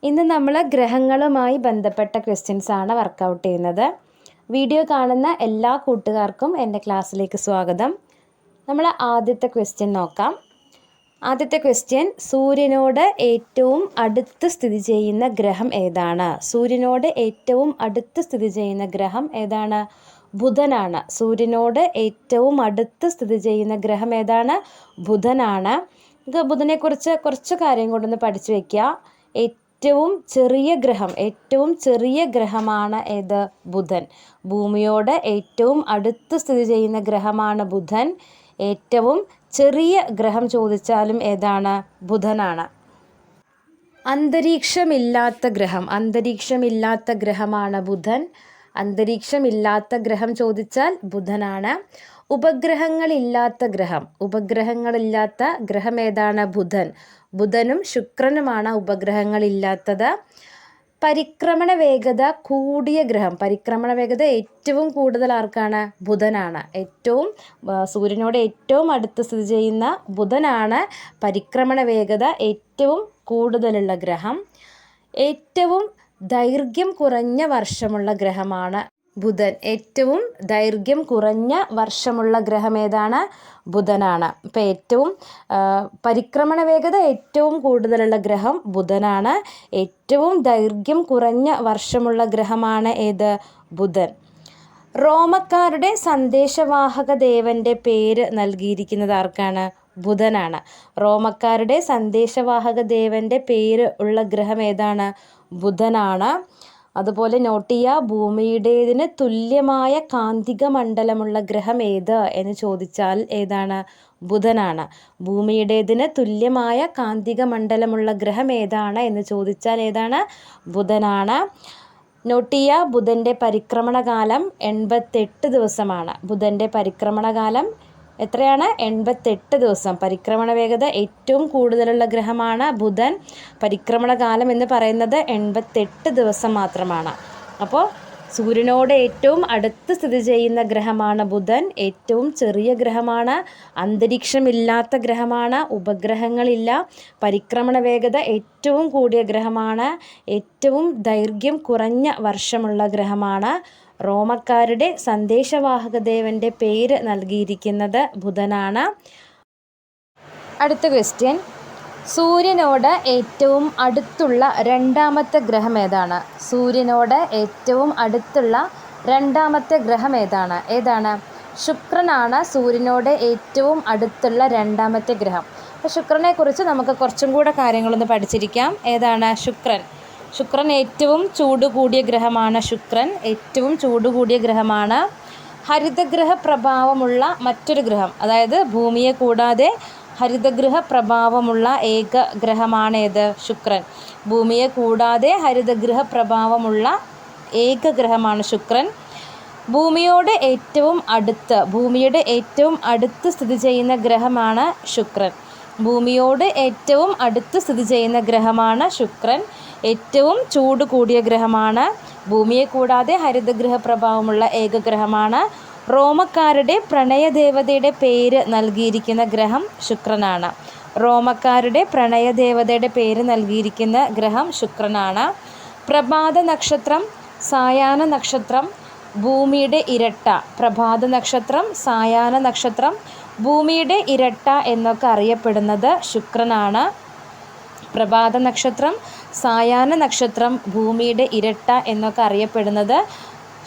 ഇന്ന് നമ്മൾ ഗ്രഹങ്ങളുമായി ബന്ധപ്പെട്ട ക്വസ്റ്റ്യൻസ് ആണ് വർക്കൗട്ട് ചെയ്യുന്നത്. വീഡിയോ കാണുന്ന എല്ലാ കൂട്ടുകാർക്കും എൻ്റെ ക്ലാസ്സിലേക്ക് സ്വാഗതം. നമ്മൾ ആദ്യത്തെ ക്വസ്റ്റ്യൻ നോക്കാം. ആദ്യത്തെ ക്വസ്റ്റ്യൻ, സൂര്യനോട് ഏറ്റവും അടുത്ത് സ്ഥിതി ചെയ്യുന്ന ഗ്രഹം ഏതാണ്? സൂര്യനോട് ഏറ്റവും അടുത്ത് സ്ഥിതി ചെയ്യുന്ന ഗ്രഹം ഏതാണ്? ബുധനാണ്. സൂര്യനോട് ഏറ്റവും അടുത്ത് സ്ഥിതി ചെയ്യുന്ന ഗ്രഹം ഏതാണ്? ബുധനാണ്. ബുധനെക്കുറിച്ച് കുറച്ച് കാര്യം കൊണ്ടൊന്ന് പഠിച്ചു വയ്ക്കുക. ഏറ്റവും ചെറിയ ഗ്രഹമാണ് ഏത്? ബുധൻ. ഭൂമിയോട് ഏറ്റവും അടുത്ത് സ്ഥിതി ചെയ്യുന്ന ഗ്രഹമാണ് ബുധൻ. ഏറ്റവും ചെറിയ ഗ്രഹം ചോദിച്ചാലും ഏതാണ്? ബുധനാണ്. അന്തരീക്ഷമില്ലാത്ത ഗ്രഹമാണ് ബുധൻ. അന്തരീക്ഷമില്ലാത്ത ഗ്രഹം ചോദിച്ചാൽ ബുധനാണ്. ഉപഗ്രഹങ്ങളില്ലാത്ത ഗ്രഹം ഏതാണ്? ബുധൻ. ബുധനും ശുക്രനുമാണ് ഉപഗ്രഹങ്ങളില്ലാത്തത്. പരിക്രമണ വേഗത കൂടിയ ഗ്രഹം, പരിക്രമണ വേഗത ഏറ്റവും കൂടുതൽ ആർക്കാണ്? ബുധനാണ്. സൂര്യനോട് ഏറ്റവും അടുത്ത് സ്ഥിതി ചെയ്യുന്ന ബുധനാണ് പരിക്രമണ വേഗത ഏറ്റവും കൂടുതലുള്ള ഗ്രഹം. ഏറ്റവും ദൈർഘ്യം കുറഞ്ഞ വർഷമുള്ള ഗ്രഹമാണ് ബുധൻ. ഏറ്റവും ദൈർഘ്യം കുറഞ്ഞ വർഷമുള്ള ഗ്രഹം ഏതാണ്? ബുധനാണ്. ഇപ്പോൾ ഏറ്റവും പരിക്രമണ വേഗത ഏറ്റവും കൂടുതലുള്ള ഗ്രഹം ബുധനാണ്. ഏറ്റവും ദൈർഘ്യം കുറഞ്ഞ വർഷമുള്ള ഗ്രഹമാണ് ഏത്? ബുധൻ. റോമക്കാരുടെ സന്ദേശവാഹക ദേവൻ്റെ പേര് നൽകിയിരിക്കുന്നത് ആർക്കാണ്? ബുധനാണ്. റോമക്കാരുടെ സന്ദേശവാഹക ദേവൻ്റെ പേര് ഉള്ള ഗ്രഹം ഏതാണ്? ബുധനാണ്. അതുപോലെ നോട്ട് ചെയ്യുക, ഭൂമിയുടേതിന് തുല്യമായ കാന്തിക മണ്ഡലമുള്ള ഗ്രഹം ഏത് എന്ന് ചോദിച്ചാൽ ഏതാണ്? ബുധനാണ്. ഭൂമിയുടേതിന് തുല്യമായ കാന്തിക മണ്ഡലമുള്ള ഗ്രഹം ഏതാണ് എന്ന് ചോദിച്ചാൽ ഏതാണ്? ബുധനാണ്. നോട്ട് ചെയ്യുക, ബുധൻ്റെ പരിക്രമണകാലം 88 ദിവസമാണ്. ബുധൻ്റെ പരിക്രമണകാലം എത്രയാണ്? 88 ദിവസം. പരിക്രമണ വേഗത ഏറ്റവും കൂടുതലുള്ള ഗ്രഹമാണ് ബുധൻ. പരിക്രമണകാലം എന്ന് പറയുന്നത് 88 ദിവസം മാത്രമാണ്. അപ്പോൾ സൂര്യനോട് ഏറ്റവും അടുത്ത് സ്ഥിതി ചെയ്യുന്ന ഗ്രഹമാണ് ബുധൻ. ഏറ്റവും ചെറിയ ഗ്രഹമാണ്. അന്തരീക്ഷമില്ലാത്ത ഗ്രഹമാണ്. ഉപഗ്രഹങ്ങളില്ല. പരിക്രമണ വേഗത ഏറ്റവും കൂടിയ ഗ്രഹമാണ്. ഏറ്റവും ദൈർഘ്യം കുറഞ്ഞ വർഷമുള്ള ഗ്രഹമാണ്. റോമക്കാരുടെ സന്ദേശവാഹക ദേവൻ്റെ പേര് നൽകിയിരിക്കുന്നത് ബുധനാണ്. അടുത്ത ക്വസ്റ്റ്യൻ, സൂര്യനോട് ഏറ്റവും അടുത്തുള്ള രണ്ടാമത്തെ ഗ്രഹം ഏതാണ്? സൂര്യനോട് ഏറ്റവും അടുത്തുള്ള രണ്ടാമത്തെ ഗ്രഹം ഏതാണ്? ശുക്രനാണ് സൂര്യനോട് ഏറ്റവും അടുത്തുള്ള രണ്ടാമത്തെ ഗ്രഹം. അപ്പോൾ ശുക്രനെക്കുറിച്ച് നമുക്ക് കുറച്ചും കൂടെ കാര്യങ്ങളൊന്ന് പഠിച്ചിരിക്കാം. ഏതാണ് ശുക്രൻ? ശുക്രൻ ഏറ്റവും ചൂട് കൂടിയ ഗ്രഹമാണ്. ഏറ്റവും ചൂട് കൂടിയ ഗ്രഹമാണ്. ഹരിതഗ്രഹ പ്രഭാവമുള്ള മറ്റൊരു ഗ്രഹം, അതായത് ഭൂമിയെ കൂടാതെ ഹരിതഗ്രഹ പ്രഭാവമുള്ള ഏക ഗ്രഹമാണ് ഏത്? ശുക്രൻ. ഭൂമിയെ കൂടാതെ ഹരിതഗ്രഹ പ്രഭാവമുള്ള ഏക ഗ്രഹമാണ് ശുക്രൻ. ഭൂമിയുടെ ഏറ്റവും അടുത്ത് സ്ഥിതി ചെയ്യുന്ന ഗ്രഹമാണ് ശുക്രൻ. ഭൂമിയോട് ഏറ്റവും അടുത്ത് സ്ഥിതി ചെയ്യുന്ന ഗ്രഹമാണ് ശുക്രൻ. ഏറ്റവും ചൂട് കൂടിയ ഗ്രഹമാണ്. ഭൂമിയെ കൂടാതെ ഹരിതഗ്രഹ പ്രഭാവമുള്ള ഏക ഗ്രഹമാണ്. റോമക്കാരുടെ പ്രണയദേവതയുടെ പേര് നൽകിയിരിക്കുന്ന ഗ്രഹം ശുക്രനാണ്. റോമക്കാരുടെ പ്രണയദേവതയുടെ പേര് നൽകിയിരിക്കുന്ന ഗ്രഹം ശുക്രനാണ്. പ്രഭാത നക്ഷത്രം, സായാഹ്ന നക്ഷത്രം, ഭൂമിയുടെ ഇരട്ട. പ്രഭാത നക്ഷത്രം, സായാഹ്ന നക്ഷത്രം, ഭൂമിയുടെ ഇരട്ട എന്നൊക്കെ അറിയപ്പെടുന്നത് ശുക്രനാണ്. പ്രഭാത നക്ഷത്രം, സായാഹ്ന നക്ഷത്രം, ഭൂമിയുടെ ഇരട്ട എന്നൊക്കെ അറിയപ്പെടുന്നത്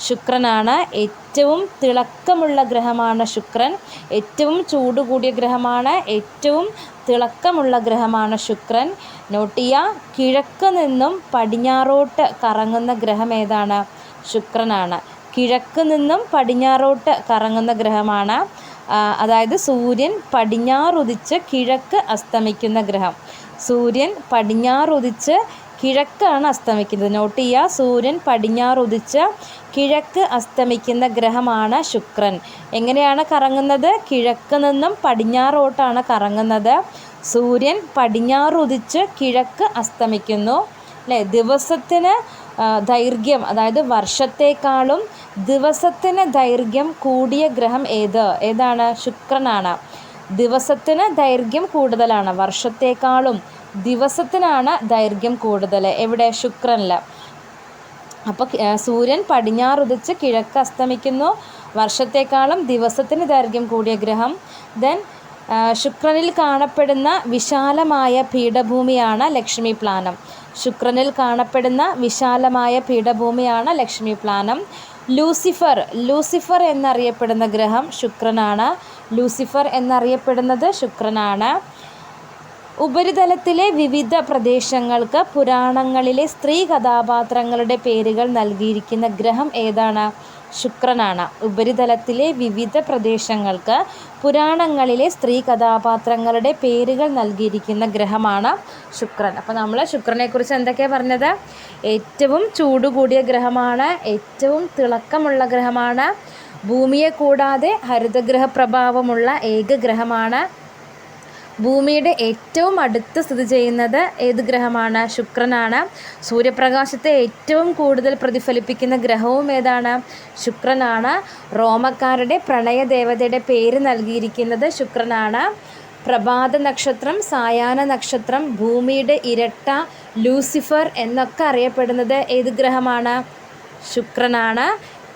ശുക്രനാണ്. ഏറ്റവും തിളക്കമുള്ള ഗ്രഹമാണ് ശുക്രൻ. ഏറ്റവും ചൂട് കൂടിയ ഗ്രഹമാണ്. ഏറ്റവും തിളക്കമുള്ള ഗ്രഹമാണ് ശുക്രൻ. നോട്ട് ചെയ്യുക, കിഴക്ക് നിന്നും പടിഞ്ഞാറോട്ട് കറങ്ങുന്ന ഗ്രഹം ഏതാണ്? ശുക്രനാണ്. കിഴക്ക് നിന്നും പടിഞ്ഞാറോട്ട് കറങ്ങുന്ന ഗ്രഹമാണ്. അതായത് സൂര്യൻ പടിഞ്ഞാറുദിച്ച് കിഴക്ക് അസ്തമിക്കുന്ന ഗ്രഹം. സൂര്യൻ പടിഞ്ഞാറുദിച്ച് കിഴക്കാണ് അസ്തമിക്കുന്നത്. നോട്ട് ചെയ്യുക, സൂര്യൻ പടിഞ്ഞാറുദിച്ച് കിഴക്ക് അസ്തമിക്കുന്ന ഗ്രഹമാണ് ശുക്രൻ. എങ്ങനെയാണ് കറങ്ങുന്നത്? കിഴക്ക് നിന്നും പടിഞ്ഞാറോട്ടാണ് കറങ്ങുന്നത്. സൂര്യൻ പടിഞ്ഞാറുദിച്ച് കിഴക്ക് അസ്തമിക്കുന്നു. അല്ലേ? ദിവസത്തിന് ദൈർഘ്യം, അതായത് വർഷത്തേക്കാളും ദിവസത്തിന് ദൈർഘ്യം കൂടിയ ഗ്രഹം ഏതാണ്? ശുക്രനാണ്. ദിവസത്തിന് ദൈർഘ്യം കൂടുതലാണ്. വർഷത്തേക്കാളും ദിവസത്തിനാണ് ദൈർഘ്യം കൂടുതൽ. എവിടെ? ശുക്രനിൽ. അപ്പോൾ സൂര്യൻ പടിഞ്ഞാറുദിച്ച് കിഴക്ക് അസ്തമിക്കുന്നു. വർഷത്തെക്കാളും ദിവസത്തിന് ദൈർഘ്യം കൂടിയ ഗ്രഹം. ദെൻ ശുക്രനിൽ കാണപ്പെടുന്ന വിശാലമായ പീഠഭൂമിയാണ് ലക്ഷ്മി പ്ലാനം. ശുക്രനിൽ കാണപ്പെടുന്ന വിശാലമായ പീഠഭൂമിയാണ് ലക്ഷ്മി പ്ലാനം. ലൂസിഫർ എന്നറിയപ്പെടുന്ന ഗ്രഹം ശുക്രനാണ്. ലൂസിഫർ എന്നറിയപ്പെടുന്നത് ശുക്രനാണ്. ഉപരിതലത്തിലെ വിവിധ പ്രദേശങ്ങൾക്ക് പുരാണങ്ങളിലെ സ്ത്രീ കഥാപാത്രങ്ങളുടെ പേരുകൾ നൽകിയിരിക്കുന്ന ഗ്രഹം ഏതാണ്? ശുക്രനാണ്. ഉപരിതലത്തിലെ വിവിധ പ്രദേശങ്ങൾക്ക് പുരാണങ്ങളിലെ സ്ത്രീ കഥാപാത്രങ്ങളുടെ പേരുകൾ നൽകിയിരിക്കുന്ന ഗ്രഹമാണ് ശുക്രൻ. അപ്പോൾ നമ്മൾ ശുക്രനെക്കുറിച്ച് എന്തൊക്കെയാണ് പറഞ്ഞത്? ഏറ്റവും ചൂട് കൂടിയ ഗ്രഹമാണ്, ഏറ്റവും തിളക്കമുള്ള ഗ്രഹമാണ്, ഭൂമിയെ കൂടാതെ ഹരിതഗ്രഹ പ്രഭാവമുള്ള ഏക ഗ്രഹമാണ്, ഭൂമിയുടെ ഏറ്റവും അടുത്ത് സ്ഥിതി ചെയ്യുന്നത് ഏത് ഗ്രഹമാണ്? ശുക്രനാണ്. സൂര്യപ്രകാശത്തെ ഏറ്റവും കൂടുതൽ പ്രതിഫലിപ്പിക്കുന്ന ഗ്രഹവും ഏതാണ്? ശുക്രനാണ്. റോമക്കാരുടെ പ്രണയദേവതയുടെ പേര് നൽകിയിരിക്കുന്നത് ശുക്രനാണ്. പ്രഭാത നക്ഷത്രം, സായാഹ്ന നക്ഷത്രം, ഭൂമിയുടെ ഇരട്ട, ലൂസിഫർ എന്നൊക്കെ അറിയപ്പെടുന്നത് ഏത് ഗ്രഹമാണ്? ശുക്രനാണ്.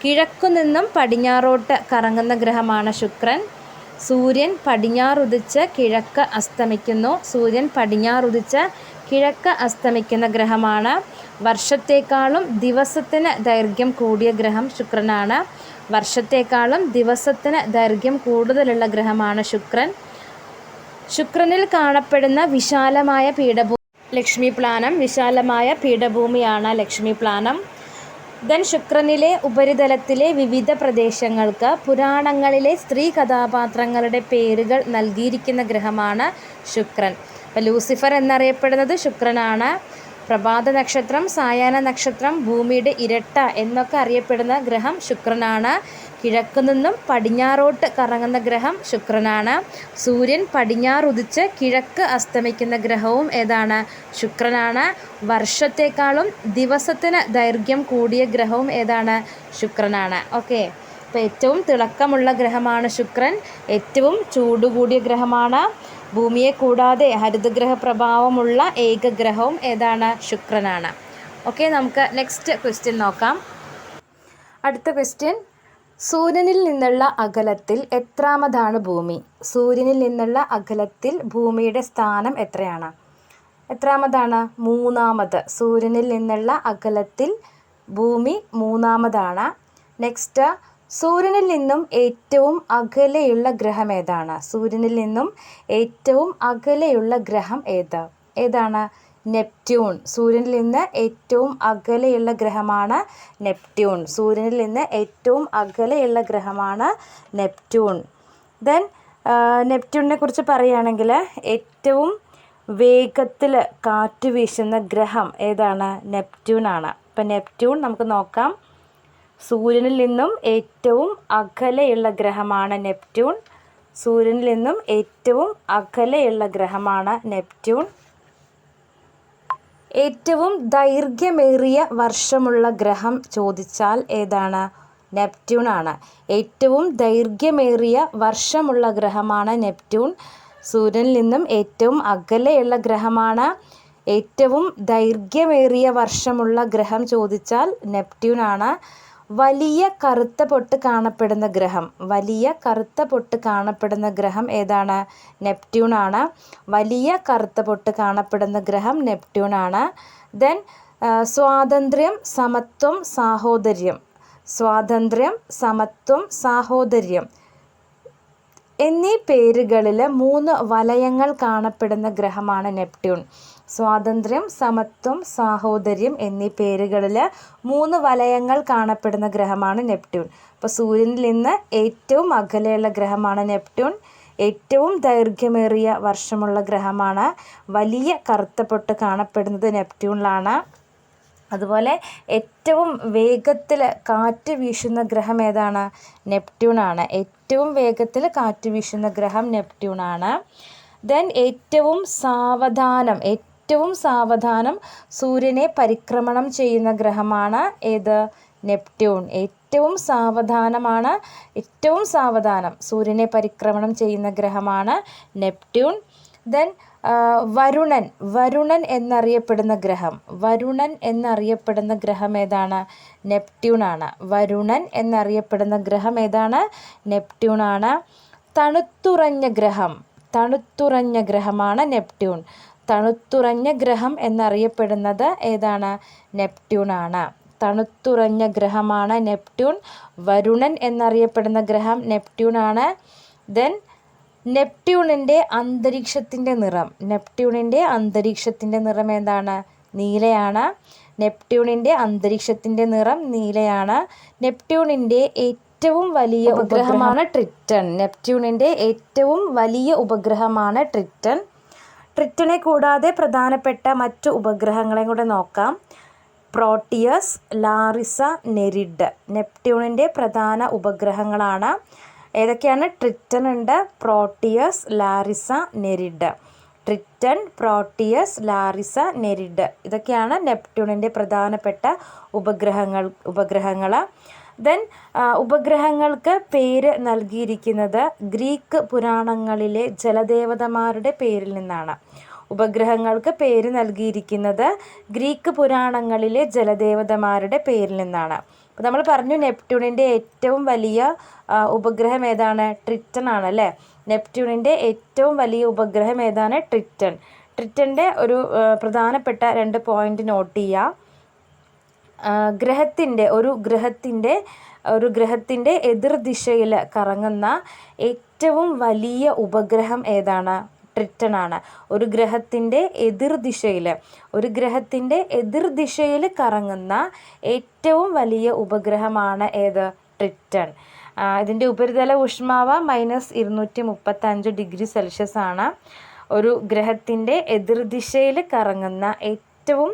കിഴക്കുനിന്നും പടിഞ്ഞാറോട്ട് കറങ്ങുന്ന ഗ്രഹമാണ് ശുക്രൻ. സൂര്യൻ പടിഞ്ഞാറുദിച്ച് കിഴക്ക് അസ്തമിക്കുന്നു. സൂര്യൻ പടിഞ്ഞാറുദിച്ച് കിഴക്ക് അസ്തമിക്കുന്ന ഗ്രഹമാണ്. വർഷത്തേക്കാളും ദിവസത്തിന് ദൈർഘ്യം കൂടിയ ഗ്രഹം ശുക്രനാണ്. വർഷത്തേക്കാളും ദിവസത്തിന് ദൈർഘ്യം കൂടുതലുള്ള ഗ്രഹമാണ് ശുക്രൻ. ശുക്രനിൽ കാണപ്പെടുന്ന വിശാലമായ പീഠഭൂമി ലക്ഷ്മി പ്ലാനം. വിശാലമായ പീഠഭൂമിയാണ് ലക്ഷ്മി പ്ലാനം. ദെൻ ശുക്രനിലെ ഉപരിതലത്തിലെ വിവിധ പ്രദേശങ്ങൾക്ക് പുരാണങ്ങളിലെ സ്ത്രീ കഥാപാത്രങ്ങളുടെ പേരുകൾ നൽകിയിരിക്കുന്ന ഗ്രഹമാണ് ശുക്രൻ. അപ്പോൾ ലൂസിഫർ എന്നറിയപ്പെടുന്നത് ശുക്രനാണ്. പ്രഭാത നക്ഷത്രം, സായാഹ്ന നക്ഷത്രം, ഭൂമിയുടെ ഇരട്ട എന്നൊക്കെ അറിയപ്പെടുന്ന ഗ്രഹം ശുക്രനാണ്. കിഴക്കു നിന്നും പടിഞ്ഞാറോട്ട് കറങ്ങുന്ന ഗ്രഹം ശുക്രനാണ്. സൂര്യൻ പടിഞ്ഞാറുദിച്ച് കിഴക്ക് അസ്തമിക്കുന്ന ഗ്രഹവും ഏതാണ്? ശുക്രനാണ്. വർഷത്തേക്കാളും ദിവസത്തിന് ദൈർഘ്യം കൂടിയ ഗ്രഹവും ഏതാണ്? ശുക്രനാണ്. ഓക്കെ, അപ്പോൾ ഏറ്റവും തിളക്കമുള്ള ഗ്രഹമാണ് ശുക്രൻ. ഏറ്റവും ചൂടുകൂടിയ ഗ്രഹമാണ്. ഭൂമിയെ കൂടാതെ ഹരിതഗ്രഹ പ്രഭാവമുള്ള ഏക ഗ്രഹവും ഏതാണ്? ശുക്രനാണ്. ഓക്കെ, നമുക്ക് നെക്സ്റ്റ് ക്വസ്റ്റ്യൻ നോക്കാം. അടുത്ത ക്വസ്റ്റ്യൻ, സൂര്യനിൽ നിന്നുള്ള അകലത്തിൽ എത്രാമതാണ് ഭൂമി? സൂര്യനിൽ നിന്നുള്ള അകലത്തിൽ ഭൂമിയുടെ സ്ഥാനം എത്രയാണ്? എത്രാമതാണ്? മൂന്നാമത്. സൂര്യനിൽ നിന്നുള്ള അകലത്തിൽ ഭൂമി മൂന്നാമതാണ്. നെക്സ്റ്റ്, സൂര്യനിൽ നിന്നും ഏറ്റവും അകലെയുള്ള ഗ്രഹം ഏതാണ്? സൂര്യനിൽ നിന്നും ഏറ്റവും അകലെയുള്ള ഗ്രഹം ഏതാണ്? നെപ്റ്റ്യൂൺ. സൂര്യനിൽ നിന്ന് ഏറ്റവും അകലെയുള്ള ഗ്രഹമാണ് നെപ്റ്റ്യൂൺ. സൂര്യനിൽ നിന്ന് ഏറ്റവും അകലെയുള്ള ഗ്രഹമാണ് നെപ്റ്റ്യൂൺ. ദെൻ നെപ്റ്റ്യൂണിനെ കുറിച്ച് പറയുകയാണെങ്കിൽ ഏറ്റവും വേഗത്തിൽ കാറ്റ് വീശുന്ന ഗ്രഹം ഏതാണ്? നെപ്റ്റ്യൂൺ ആണ്. അപ്പം നെപ്റ്റ്യൂൺ നമുക്ക് നോക്കാം. സൂര്യനിൽ നിന്നും ഏറ്റവും അകലെയുള്ള ഗ്രഹമാണ് നെപ്റ്റ്യൂൺ. സൂര്യനിൽ നിന്നും ഏറ്റവും അകലെയുള്ള ഗ്രഹമാണ് നെപ്റ്റ്യൂൺ. ഏറ്റവും ദൈർഘ്യമേറിയ വർഷമുള്ള ഗ്രഹം ചോദിച്ചാൽ ഏതാണ്? നെപ്റ്റ്യൂൺ ആണ്. ഏറ്റവും ദൈർഘ്യമേറിയ വർഷമുള്ള ഗ്രഹമാണ് നെപ്റ്റ്യൂൺ. സൂര്യനിൽ നിന്നും ഏറ്റവും അകലെയുള്ള ഗ്രഹമാണ്. ഏറ്റവും ദൈർഘ്യമേറിയ വർഷമുള്ള ഗ്രഹം ചോദിച്ചാൽ നെപ്റ്റ്യൂൺ ആണ്. വലിയ കറുത്ത പൊട്ട് കാണപ്പെടുന്ന ഗ്രഹം. വലിയ കറുത്ത പൊട്ട് കാണപ്പെടുന്ന ഗ്രഹം ഏതാണ്? നെപ്റ്റ്യൂൺ ആണ്. വലിയ കറുത്ത പൊട്ട് കാണപ്പെടുന്ന ഗ്രഹം നെപ്റ്റ്യൂൺ ആണ്. ദെൻ സ്വാതന്ത്ര്യം, സമത്വം, സാഹോദര്യം. സ്വാതന്ത്ര്യം, സമത്വം, സാഹോദര്യം എന്നീ പേരുകളിൽ 3 വലയങ്ങൾ കാണപ്പെടുന്ന ഗ്രഹമാണ് നെപ്റ്റ്യൂൺ. സ്വാതന്ത്ര്യം, സമത്വം, സാഹോദര്യം എന്നീ പേരുകളിൽ 3 വലയങ്ങൾ കാണപ്പെടുന്ന ഗ്രഹമാണ് നെപ്റ്റ്യൂൺ. അപ്പോൾ സൂര്യനിൽ നിന്ന് ഏറ്റവും അകലെയുള്ള ഗ്രഹമാണ് നെപ്റ്റ്യൂൺ. ഏറ്റവും ദൈർഘ്യമേറിയ വർഷമുള്ള ഗ്രഹമാണ്. വലിയ കറുത്ത പൊട്ട് കാണപ്പെടുന്നത് നെപ്റ്റ്യൂണിലാണ്. അതുപോലെ ഏറ്റവും വേഗത്തിൽ കാറ്റ് വീശുന്ന ഗ്രഹം ഏതാണ്? നെപ്റ്റ്യൂൺ ആണ്. ഏറ്റവും വേഗത്തിൽ കാറ്റ് വീശുന്ന ഗ്രഹം നെപ്റ്റ്യൂൺ ആണ്. ദെൻ ഏറ്റവും സാവധാനം സൂര്യനെ പരിക്രമണം ചെയ്യുന്ന ഗ്രഹമാണ് ഏത്? നെപ്റ്റ്യൂൺ. ഏറ്റവും സാവധാനം സൂര്യനെ പരിക്രമണം ചെയ്യുന്ന ഗ്രഹമാണ് നെപ്റ്റ്യൂൺ. ദെൻ വരുണൻ എന്നറിയപ്പെടുന്ന ഗ്രഹം ഏതാണ്? നെപ്റ്റ്യൂണാണ്. വരുണൻ എന്നറിയപ്പെടുന്ന ഗ്രഹം ഏതാണ്? നെപ്റ്റ്യൂണാണ്. തണുത്തുറഞ്ഞ ഗ്രഹമാണ് നെപ്റ്റ്യൂൺ. തണുത്തുറഞ്ഞ ഗ്രഹം എന്നറിയപ്പെടുന്നത് ഏതാണ്? നെപ്റ്റ്യൂണാണ്. തണുത്തുറഞ്ഞ ഗ്രഹമാണ് നെപ്റ്റ്യൂൺ. വരുണൻ എന്നറിയപ്പെടുന്ന ഗ്രഹം നെപ്റ്റ്യൂണാണ്. ദെൻ നെപ്റ്റ്യൂണിൻ്റെ അന്തരീക്ഷത്തിൻ്റെ നിറം ഏതാണ്? നീലയാണ്. നെപ്റ്റ്യൂണിൻ്റെ അന്തരീക്ഷത്തിൻ്റെ നിറം നീലയാണ്. നെപ്റ്റ്യൂണിൻ്റെ ഏറ്റവും വലിയ ഉപഗ്രഹമാണ് ട്രിറ്റൺ. നെപ്റ്റ്യൂണിൻ്റെ ഏറ്റവും വലിയ ഉപഗ്രഹമാണ് ട്രിറ്റൺ. ട്രിറ്റനെ കൂടാതെ പ്രധാനപ്പെട്ട മറ്റു ഉപഗ്രഹങ്ങളെ കൂടെ നോക്കാം. പ്രോട്ടിയസ്, ലാറിസ, നെരിഡ് നെപ്റ്റ്യൂണിൻ്റെ പ്രധാന ഉപഗ്രഹങ്ങളാണ്. ഏതൊക്കെയാണ്? ട്രിറ്റൺ ഉണ്ട്, Proteus, Larissa, നെരിഡ്. Triton, Proteus, Larissa, നെരിഡ് ഇതൊക്കെയാണ് നെപ്റ്റ്യൂണിൻ്റെ പ്രധാനപ്പെട്ട ഉപഗ്രഹങ്ങൾ. ദെൻ ഉപഗ്രഹങ്ങൾക്ക് പേര് നൽകിയിരിക്കുന്നത് ഗ്രീക്ക് പുരാണങ്ങളിലെ ജലദേവതമാരുടെ പേരിൽ നിന്നാണ്. ഉപഗ്രഹങ്ങൾക്ക് പേര് നൽകിയിരിക്കുന്നത് ഗ്രീക്ക് പുരാണങ്ങളിലെ ജലദേവതമാരുടെ പേരിൽ നിന്നാണ്. അപ്പോൾ നമ്മൾ പറഞ്ഞു നെപ്റ്റ്യൂണിൻ്റെ ഏറ്റവും വലിയ ഉപഗ്രഹം ഏതാണ്? ട്രിറ്റൺ ആണ് അല്ലേ? നെപ്റ്റ്യൂണിൻ്റെ ഏറ്റവും വലിയ ഉപഗ്രഹം ഏതാണ്? ട്രിറ്റൺ. ട്രിറ്റൻ്റെ ഒരു പ്രധാനപ്പെട്ട 2 പോയിന്റ് നോട്ട് ചെയ്യുക. ഒരു ഗ്രഹത്തിൻ്റെ എതിർദിശയിൽ കറങ്ങുന്ന ഏറ്റവും വലിയ ഉപഗ്രഹം ഏതാണ്? ട്രിറ്റൺ ആണ്. ഒരു ഗ്രഹത്തിൻ്റെ എതിർദിശയിൽ കറങ്ങുന്ന ഏറ്റവും വലിയ ഉപഗ്രഹമാണ് ഏത്? ട്രിറ്റൺ. ഇതിൻ്റെ ഉപരിതല ഊഷ്മാവ് -235°C ആണ്. ഒരു ഗ്രഹത്തിൻ്റെ എതിർദിശയിൽ കറങ്ങുന്ന ഏറ്റവും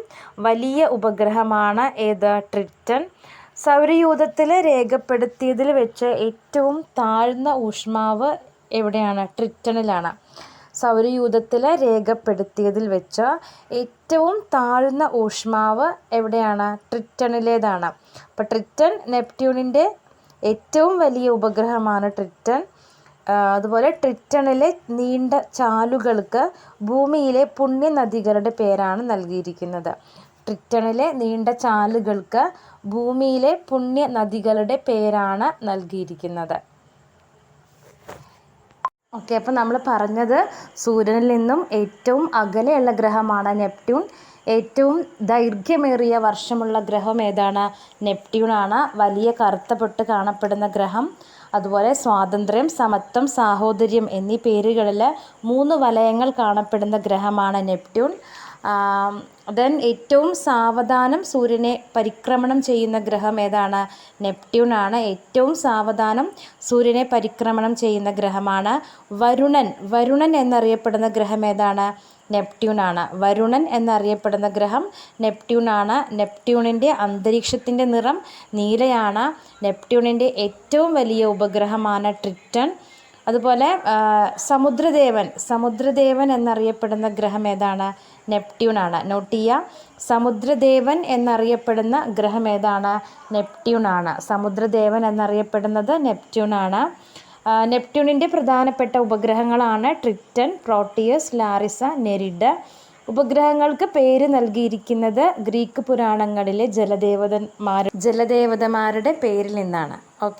വലിയ ഉപഗ്രഹമാണ് ഏത്? ട്രിറ്റൺ. സൗരയൂഥത്തിൽ രേഖപ്പെടുത്തിയതിൽ വെച്ച് ഏറ്റവും താഴ്ന്ന ഊഷ്മാവ് എവിടെയാണ്? ട്രിറ്റണിലാണ്. സൗരയൂഥത്തിൽ രേഖപ്പെടുത്തിയതിൽ വെച്ച് ഏറ്റവും താഴ്ന്ന ഊഷ്മാവ് എവിടെയാണ്? ട്രിറ്റണിലേതാണ്. അപ്പോൾ ട്രിറ്റൺ നെപ്റ്റ്യൂണിൻ്റെ ഏറ്റവും വലിയ ഉപഗ്രഹമാണ് ട്രിറ്റൺ. അതുപോലെ ട്രിറ്റണിലെ നീണ്ട ചാലുകൾക്ക് ഭൂമിയിലെ പുണ്യനദികളുടെ പേരാണ് നൽകിയിരിക്കുന്നത്. ട്രിറ്റണിലെ നീണ്ട ചാലുകൾക്ക് ഭൂമിയിലെ പുണ്യനദികളുടെ പേരാണ് നൽകിയിരിക്കുന്നത്. ഓക്കെ, അപ്പോൾ നമ്മൾ പറഞ്ഞത് സൂര്യനിൽ നിന്നും ഏറ്റവും അകലെയുള്ള ഗ്രഹമാണ് നെപ്റ്റ്യൂൺ. ഏറ്റവും ദൈർഘ്യമേറിയ വർഷമുള്ള ഗ്രഹം ഏതാണ്? നെപ്റ്റ്യൂണാണ്. വലിയ കറുത്ത പൊട്ട് കാണപ്പെടുന്ന ഗ്രഹം. അതുപോലെ സ്വാതന്ത്ര്യം, സമത്വം, സാഹോദര്യം എന്നീ പേരുകളിൽ 3 വലയങ്ങൾ കാണപ്പെടുന്ന ഗ്രഹമാണ് നെപ്റ്റ്യൂൺ. ദെൻ ഏറ്റവും സാവധാനം സൂര്യനെ പരിക്രമണം ചെയ്യുന്ന ഗ്രഹം ഏതാണ്? നെപ്റ്റ്യൂണാണ്. ഏറ്റവും സാവധാനം സൂര്യനെ പരിക്രമണം ചെയ്യുന്ന ഗ്രഹമാണ് വരുണൻ എന്നറിയപ്പെടുന്ന ഗ്രഹം ഏതാണ്? നെപ്റ്റ്യൂണാണ്. വരുണൻ എന്നറിയപ്പെടുന്ന ഗ്രഹം നെപ്റ്റ്യൂണാണ്. നെപ്റ്റ്യൂണിൻ്റെ അന്തരീക്ഷത്തിൻ്റെ നിറം നീലയാണ്. നെപ്റ്റ്യൂണിൻ്റെ ഏറ്റവും വലിയ ഉപഗ്രഹമാണ് ട്രിറ്റൺ. അതുപോലെ സമുദ്രദേവൻ എന്നറിയപ്പെടുന്ന ഗ്രഹം ഏതാണ്? നെപ്റ്റ്യൂണാണ്. നോട്ട് ചെയ്യുക. സമുദ്രദേവൻ എന്നറിയപ്പെടുന്ന ഗ്രഹം ഏതാണ്? നെപ്റ്റ്യൂണാണ്. സമുദ്രദേവൻ എന്നറിയപ്പെടുന്നത് നെപ്റ്റ്യൂണാണ്. നെപ്റ്റ്യൂണിൻ്റെ പ്രധാനപ്പെട്ട ഉപഗ്രഹങ്ങളാണ് ട്രിറ്റൺ, പ്രോട്ടിയസ്, ലാറിസ, നെരിഡ്. ഉപഗ്രഹങ്ങൾക്ക് പേര് നൽകിയിരിക്കുന്നത് ഗ്രീക്ക് പുരാണങ്ങളിലെ ജലദേവതമാരുടെ പേരിൽ നിന്നാണ്. ഓക്കെ.